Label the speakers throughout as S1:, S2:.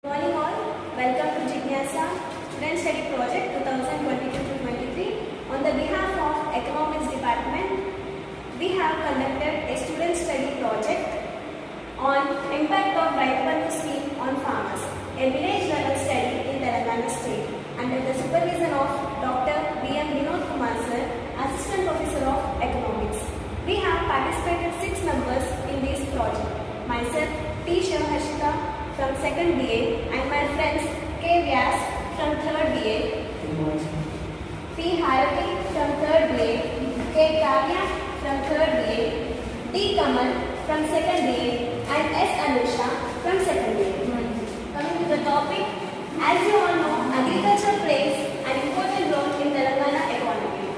S1: Morning all, welcome to Jignasa Student Study Project 2022-23. On the behalf of Economics Department, we have conducted a student study project on impact of Rythu Bandhu scheme on farmers, a village level study in Telangana state under the supervision of Dr. B.M. Vinod Kumar sir, Assistant Professor of Economics. We have participated 6 members in this project. Myself, T. Shivahashita from 2nd BA and my friends K. Vyas from 3rd BA, P. Harati from 3rd BA, K. Kavya from 3rd BA, D. Kamal from 2nd BA and S. Anusha from 2nd BA. Coming to the topic, as you all know, agriculture plays an important role in Telangana economy.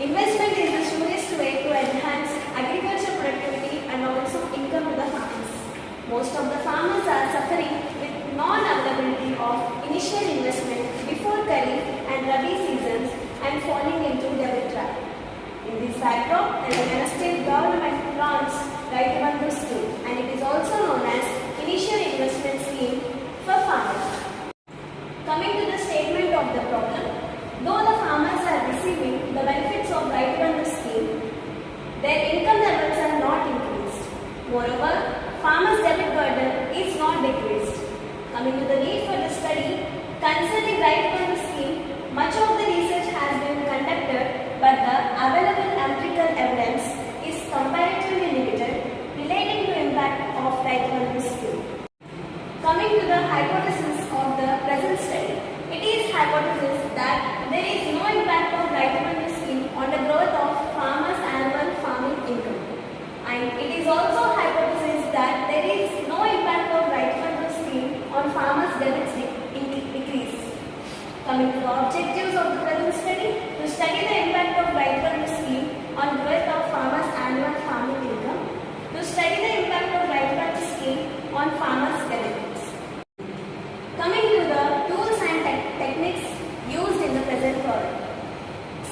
S1: Investment is the surest way to enhance agriculture productivity and also income to the farmers. Most of the farmers are suffering with non-availability of initial investment before Kharif and Rabi seasons and falling into debt trap. In this backdrop, Telangana state government launched Rythu Bandhu scheme and it is also known as Initial Investment Scheme for farmers. Coming to the statement of the problem, though the farmers are receiving the benefits of Rythu Bandhu scheme, their income levels are not increased. Moreover, farmers' debit burden is not decreased. Coming to the need for the study concerning Rythu Bandhu scheme, much of the research has been conducted, but the available empirical evidence is comparatively limited relating to impact of Rythu Bandhu scheme. Coming to the hypothesis of the present study, it is hypothesis that there is no impact of Rythu Bandhu scheme on the growth of farmers' annual farming income. And it is also hypothesis that there is no impact of Rythu Bandhu scheme on farmers' debits decrease. Coming to the objectives of the present study, to study the impact of Rythu Bandhu scheme on growth of farmers' annual farming income, to study the impact of Rythu Bandhu scheme on farmers' debits. Coming to the tools and techniques used in the present problem.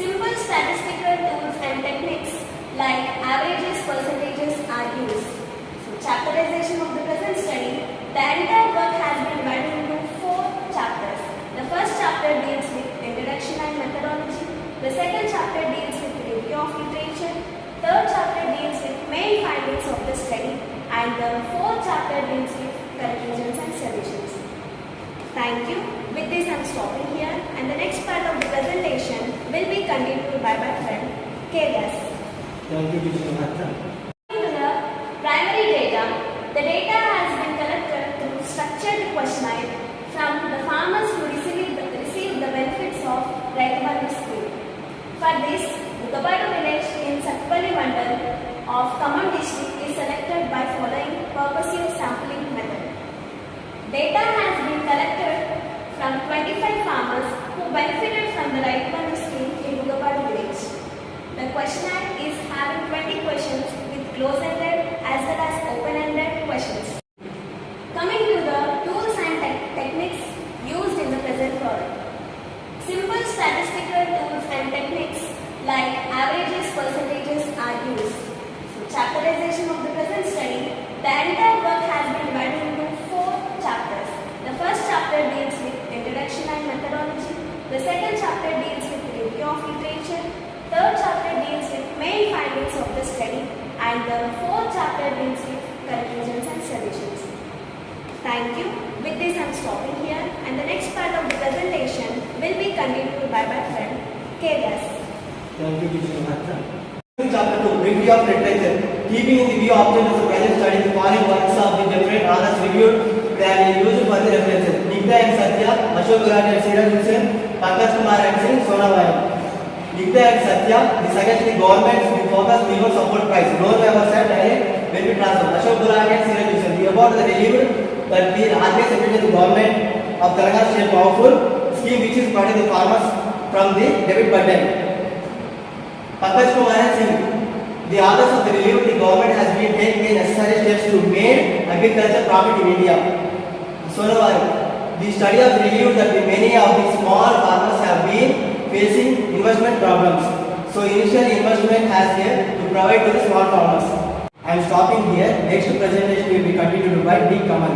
S1: Simple statistical tools and techniques like averages, percentages are used. So, chapterization of the present study, the entire work has been divided into 4 chapters. The first chapter deals with introduction and methodology. The second chapter deals with review of literature. Third chapter deals with main findings of the study. And the fourth chapter deals with conclusions and solutions. Thank you. With this, I am stopping here. And the next part of the presentation will be continued by my friend K. Vyas.
S2: Thank you, Teacher Mahatma.
S1: To the primary data, the data has been collected through structured questionnaire from the farmers who received the benefits of Rythu Bandhu scheme. For this, Bukabadu village in Satpalli Mandal of Khammam district is selected by following purposive sampling method. Data has been collected from 25 farmers who benefited from the Rythu Bandhu scheme in Bukabadu village. The questionnaire is having 20 questions with close-ended as well as open-ended questions. Coming to the tools and techniques used in the present problem. Simple statistical tools and techniques like averages, percentages are used. So, chapterization of the present study, the entire work has been divided into 4 chapters. The first chapter deals with introduction and methodology. The second chapter deals with review of literature. Third chapter deals with main findings of the study and the fourth chapter deals with conclusions and solutions. Thank you. With this, I am stopping here and the next part of the presentation will be continued by my friend K. Vyas.
S2: Thank you, Teacher Mahatma. Chapter 2, Review of Literature. Keeping in the view object of the present study, the following works of the different authors reviewed, they are used for the references. Nikta and Satya, Ashok Gulati and Siraj Hussain, Pankaj Kumar and Singh, Sonawari. Nikta and Satya, the suggestion the government will focus minimum support price. Loan members and direct benefit transfer. Ashok Gulati and Siraj Hussain. The above the relieved that the RBI submitted the government of Telangana state powerful scheme which is providing the farmers from the debit burden. Pankaj Kumar and Singh, the authors of the review, the government has been taking the necessary steps to make agriculture profit in India. Sonawari, the study of review that many of the small farmers have been facing investment problems. So initial investment has here to provide to the small farmers. I am stopping here. Next presentation will be continued by D. Kamal.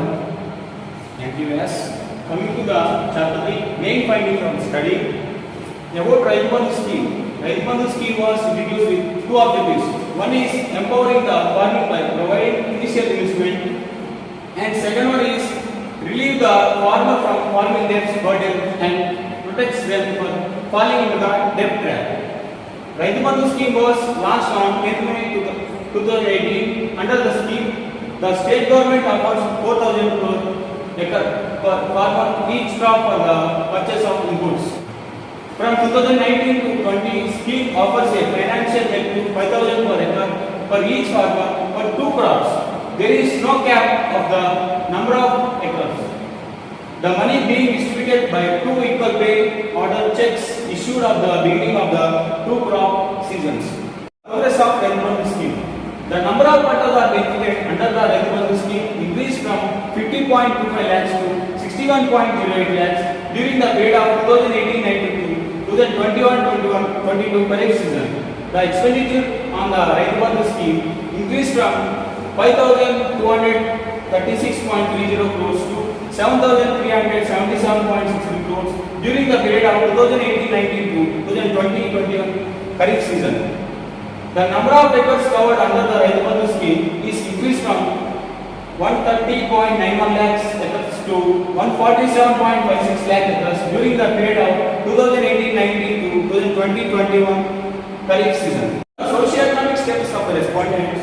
S3: Thank you, Vilas. Coming to the chapter 3, main findings from study. About Raitu Bandhu scheme. Raitu Bandhu scheme was introduced with two objectives. One is empowering the farmer by providing initial investment, and second one is relieve the farmer from farming debt burden and protects them from falling into the debt trap. Raitu Bandhu scheme was launched on 8th May 2018. Under the scheme, the state government offers 4,000 crore acre per farmer each crop for the purchase of inputs. From 2019 to 20, scheme offers a financial help to 5,000 per acre for each farmer for two crops. There is no cap of the number of acres. The money being distributed by two equal pay order checks issued at the beginning of the two crop seasons. Progress of Raitu Bandhu scheme. The number of pattas are benefited under the Raitu Bandhu scheme increased from 50.25 lakhs to 61.08 lakhs during the period of 2018-19 to 2021-22 kharif season. The expenditure on the Raitu Bandhu scheme increased from 5,236.30 crores to 7,377.63 crores during the period of 2018-19 to 2020-21 kharif season. The number of acres covered under the Raitu Bandhu scheme is increased from 130.91 lakhs acres to 147.56 lakh acres during the period of 2018-19 to 2020-21 kharif season. The socio-economic status of the respondents,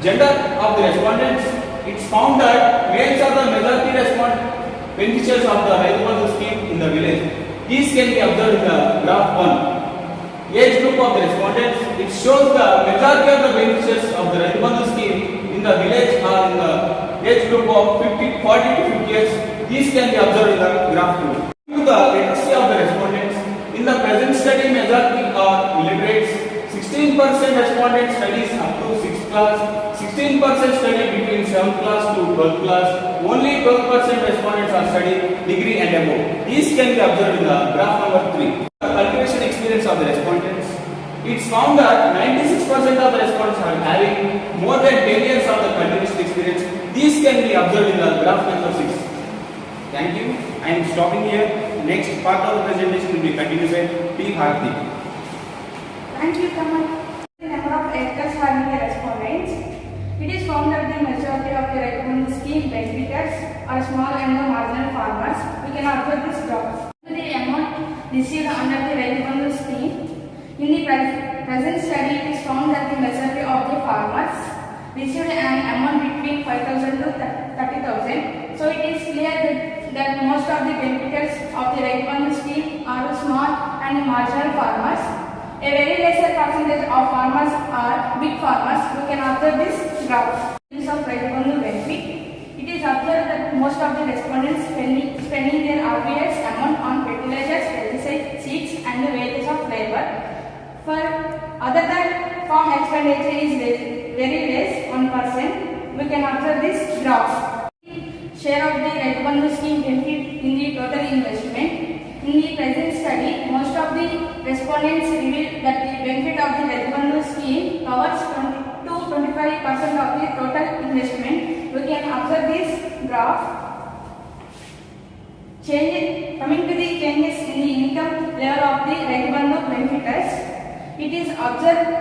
S3: gender of the respondents, it's found that males are the majority beneficiaries of the Raitu Bandhu scheme in the village. These can be observed in the graph 1. Age group of the respondents, it shows the majority of the beneficiaries of the Raitu Bandhu scheme in the village are in the age group of 40 to 50 years. These can be observed in the graph 2. To the literacy of the respondents, in the present study majority are illiterates. 16% respondents studies up to 6th class, 16% study between 7th class to 12th class, only 12% respondents are studying degree and above. These can be observed in the graph number 3. The cultivation experience of the respondents, it's found that 96% of the respondents are having more than 10 years of the cultivation experience. These can be observed in the graph number 6. Thank you. I am stopping here. Next part of the presentation will be continued by P. Harthi.
S4: Thank you, Kamal. The number of acres having the respondents. It is found that the majority of the Raitu Bandhu scheme beneficiaries are small and the marginal farmers. We can observe this graph. The amount received under the Raitu Bandhu scheme. In the present study, it is found that the majority of the farmers received an amount between 5,000 to 30,000. So it is clear that most of the beneficiaries of the Raitu Bandhu scheme are small and marginal farmers. A very lesser percentage of farmers are big farmers. We can observe this graph. Use of Raitu Bandhu benefit. It is observed that most of the respondents spending their RBS amount on fertilizers, pesticides, seeds and the wages of labor. For other than farm expenditure is very less, 1%. We can observe this graph. Share of the Raitu Bandhu scheme benefit in the total investment. In the present study, most of the respondents revealed that the benefit of the Raitu Bandhu scheme covers 20 to 25% of the total investment. We can observe this graph. Coming to the changes in the income level of the Raitu Bandhu beneficiaries, it is observed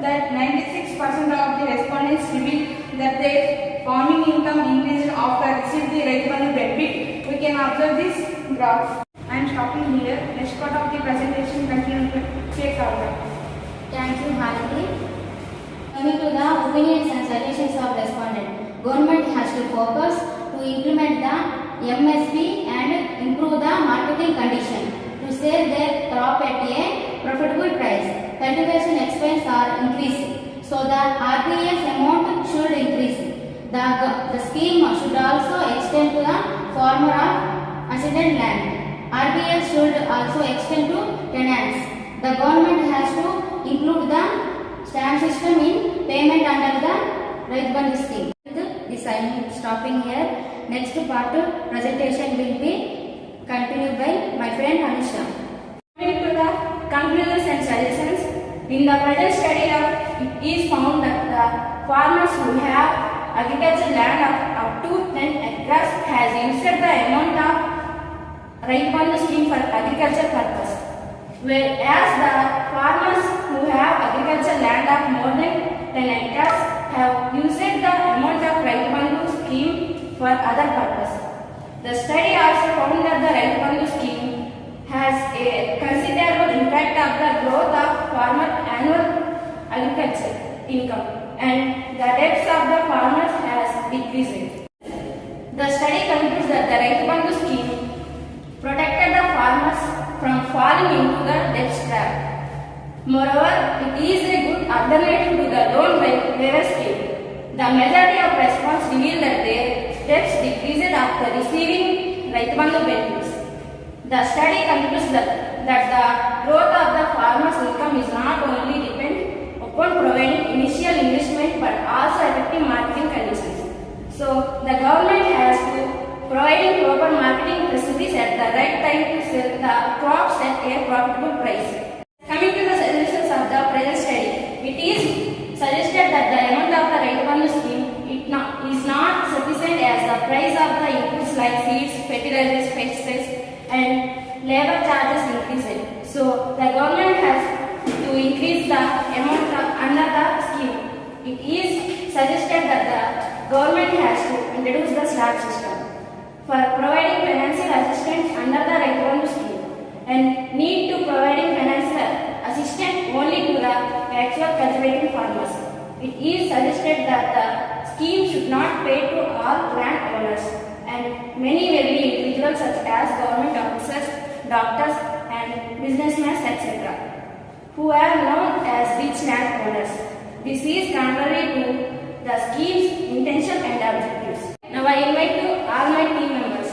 S4: that 96% of the respondents revealed that their farming income increased after receiving the Raitu Bandhu benefit. We can observe this graph. I am stopping here. Next part of the presentation continues with Kavya.
S5: Thank you, Harthi. Coming to the opinions and suggestions of respondent. Government has to focus to implement the MSP and improve the marketing condition to sell their crop at a profitable price. Cultivation expenses are increasing, so the RPS amount should increase. The scheme should also extend to the farmer of adjacent land. RBS should also extend to tenants. The government has to include the stamp system in payment under the Raitu Bandhu scheme. This I am stopping here. Next part of presentation will be continued by my friend Anusha.
S4: Coming to the conclusions and suggestions. In the present study, it is found that the farmers who have agricultural land of up to 10 acres has used the amount of Raitu Bandhu scheme for agriculture purpose. Whereas the farmers who have agricultural land of more than 10 acres have used the amount of Raitu Bandhu scheme for other purpose. The study also found that the Raitu Bandhu scheme has a considerable impact of the growth of farmer annual agriculture income and the debts of the farmers has decreased. The study concludes that the Raitu Bandhu scheme protected the farmers from falling into the debt trap. Moreover, it is a good alternative to the loan waiver scheme. The majority of response revealed that their debts decreased after receiving Raitu Bandhu benefits. The study concludes that the growth of the farmers' income is not only dependent upon providing initial investment but also effective marketing conditions. So, the government has to provide proper marketing facilities at the right time to sell the crops at a profitable price. Coming to the suggestions of the present study, it is suggested that the amount of the Raitu Bandhu scheme is not sufficient as the price of the inputs like seeds, fertilizers, pesticides and labor charges increased. So, the government has to increase the amount under the scheme. It is suggested that the government has to introduce the slab system for providing financial assistance under the Raitu Bandhu scheme and need to providing financial assistance only to the actual cultivating farmers. It is suggested that the scheme should not pay to all land owners and many will be individuals such as government officers, doctors and businessmen etc. who are known as rich land owners. This is contrary to the scheme's intention and objectives. Now I invite to all my team members.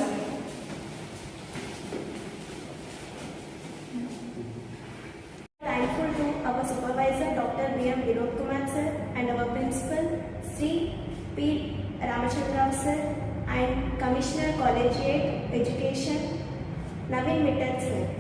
S1: Thankful to our supervisor Dr. B.M. Vinod Kumar sir and our principal Sri P. Ramachandra sir and Commissioner Collegiate Education Naveen Mittal sir.